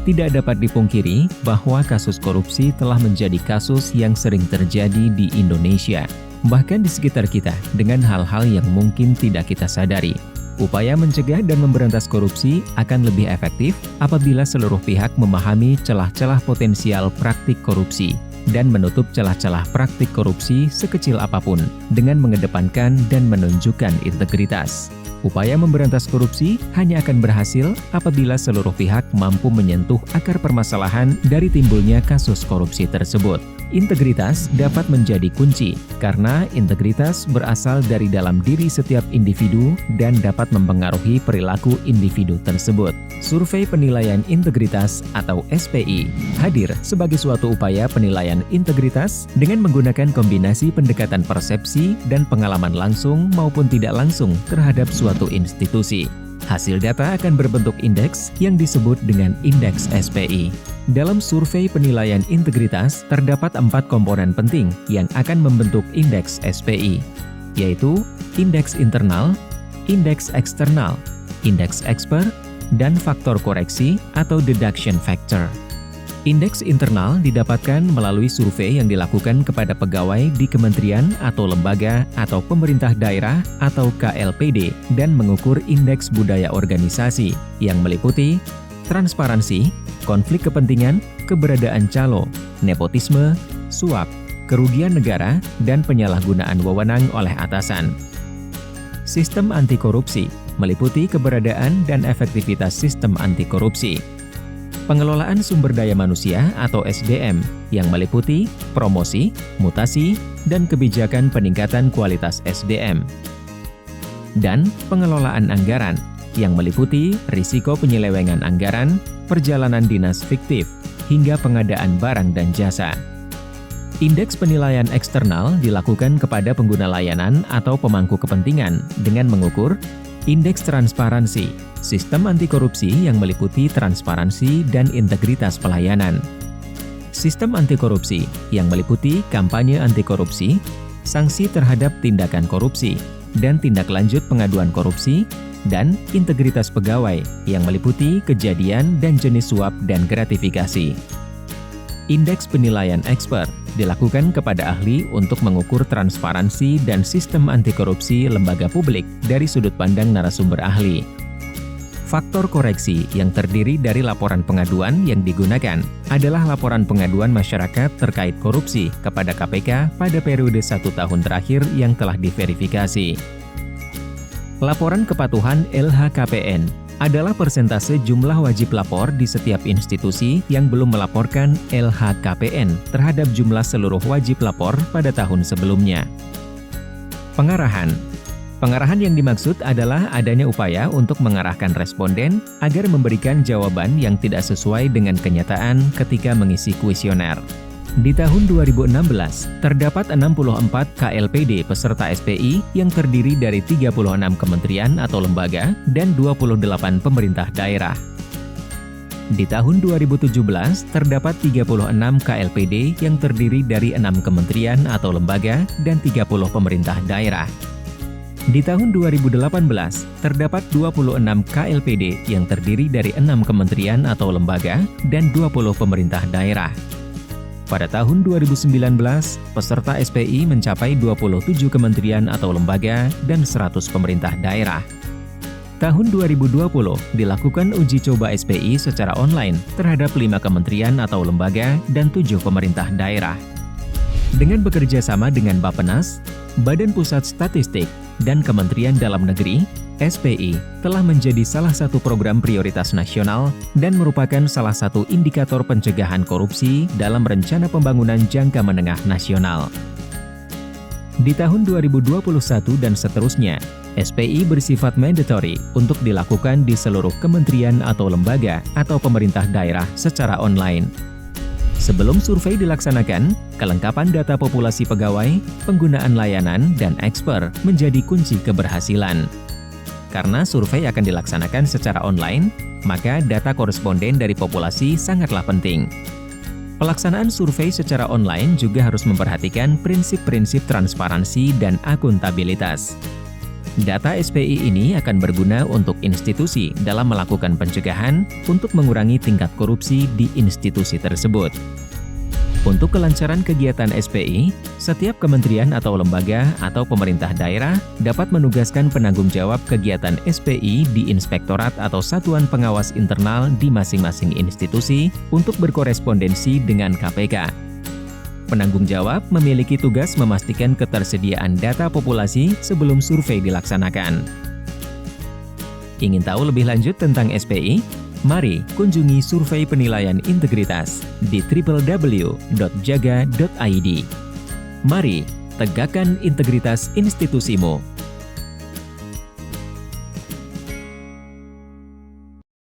Tidak dapat dipungkiri bahwa kasus korupsi telah menjadi kasus yang sering terjadi di Indonesia, bahkan di sekitar kita dengan hal-hal yang mungkin tidak kita sadari. Upaya mencegah dan memberantas korupsi akan lebih efektif apabila seluruh pihak memahami celah-celah potensial praktik korupsi dan menutup celah-celah praktik korupsi sekecil apapun dengan mengedepankan dan menunjukkan integritas. Upaya memberantas korupsi hanya akan berhasil apabila seluruh pihak mampu menyentuh akar permasalahan dari timbulnya kasus korupsi tersebut. Integritas dapat menjadi kunci, karena integritas berasal dari dalam diri setiap individu dan dapat mempengaruhi perilaku individu tersebut. Survei Penilaian Integritas atau SPI hadir sebagai suatu upaya penilaian integritas dengan menggunakan kombinasi pendekatan persepsi dan pengalaman langsung maupun tidak langsung terhadap suatu institusi. Hasil data akan berbentuk indeks yang disebut dengan indeks SPI. Dalam survei penilaian integritas, terdapat 4 komponen penting yang akan membentuk indeks SPI, yaitu indeks internal, indeks eksternal, indeks expert, dan faktor koreksi atau deduction factor. Indeks internal didapatkan melalui survei yang dilakukan kepada pegawai di kementerian atau lembaga atau pemerintah daerah atau KLPD dan mengukur indeks budaya organisasi yang meliputi transparansi, konflik kepentingan, keberadaan calo, nepotisme, suap, kerugian negara, dan penyalahgunaan wewenang oleh atasan. Sistem anti korupsi meliputi keberadaan dan efektivitas sistem anti korupsi. Pengelolaan sumber daya manusia atau SDM yang meliputi promosi, mutasi, dan kebijakan peningkatan kualitas SDM. Dan pengelolaan anggaran yang meliputi risiko penyelewengan anggaran, perjalanan dinas fiktif, hingga pengadaan barang dan jasa. Indeks penilaian eksternal dilakukan kepada pengguna layanan atau pemangku kepentingan dengan mengukur indeks transparansi, sistem anti korupsi yang meliputi transparansi dan integritas pelayanan. Sistem anti korupsi yang meliputi kampanye anti korupsi, sanksi terhadap tindakan korupsi, dan tindak lanjut pengaduan korupsi, dan integritas pegawai yang meliputi kejadian dan jenis suap dan gratifikasi. Indeks penilaian expert dilakukan kepada ahli untuk mengukur transparansi dan sistem anti korupsi lembaga publik dari sudut pandang narasumber ahli. Faktor koreksi yang terdiri dari laporan pengaduan yang digunakan adalah laporan pengaduan masyarakat terkait korupsi kepada KPK pada periode 1 tahun terakhir yang telah diverifikasi. Laporan kepatuhan LHKPN adalah persentase jumlah wajib lapor di setiap institusi yang belum melaporkan LHKPN terhadap jumlah seluruh wajib lapor pada tahun sebelumnya. Pengarahan. Pengarahan yang dimaksud adalah adanya upaya untuk mengarahkan responden agar memberikan jawaban yang tidak sesuai dengan kenyataan ketika mengisi kuesioner. Di tahun 2016, terdapat 64 KLPD peserta SPI yang terdiri dari 36 kementerian atau lembaga dan 28 pemerintah daerah. Di tahun 2017, terdapat 36 KLPD yang terdiri dari 6 kementerian atau lembaga dan 30 pemerintah daerah. Di tahun 2018, terdapat 26 KLPD yang terdiri dari 6 kementerian atau lembaga dan 20 pemerintah daerah. Pada tahun 2019, peserta SPI mencapai 27 kementerian atau lembaga dan 100 pemerintah daerah. Tahun 2020 dilakukan uji coba SPI secara online terhadap 5 kementerian atau lembaga dan 7 pemerintah daerah. Dengan bekerja sama dengan Bappenas, Badan Pusat Statistik, dan Kementerian Dalam Negeri, SPI telah menjadi salah satu program prioritas nasional dan merupakan salah satu indikator pencegahan korupsi dalam Rencana Pembangunan Jangka Menengah Nasional. Di tahun 2021 dan seterusnya, SPI bersifat mandatory untuk dilakukan di seluruh kementerian atau lembaga atau pemerintah daerah secara online. Sebelum survei dilaksanakan, kelengkapan data populasi pegawai, penggunaan layanan, dan eksper menjadi kunci keberhasilan. Karena survei akan dilaksanakan secara online, maka data koresponden dari populasi sangatlah penting. Pelaksanaan survei secara online juga harus memperhatikan prinsip-prinsip transparansi dan akuntabilitas. Data SPI ini akan berguna untuk institusi dalam melakukan pencegahan untuk mengurangi tingkat korupsi di institusi tersebut. Untuk kelancaran kegiatan SPI, setiap kementerian atau lembaga atau pemerintah daerah dapat menugaskan penanggung jawab kegiatan SPI di inspektorat atau satuan pengawas internal di masing-masing institusi untuk berkorespondensi dengan KPK. Penanggung jawab memiliki tugas memastikan ketersediaan data populasi sebelum survei dilaksanakan. Ingin tahu lebih lanjut tentang SPI? Mari kunjungi survei penilaian integritas di www.jaga.id. Mari tegakkan integritas institusimu.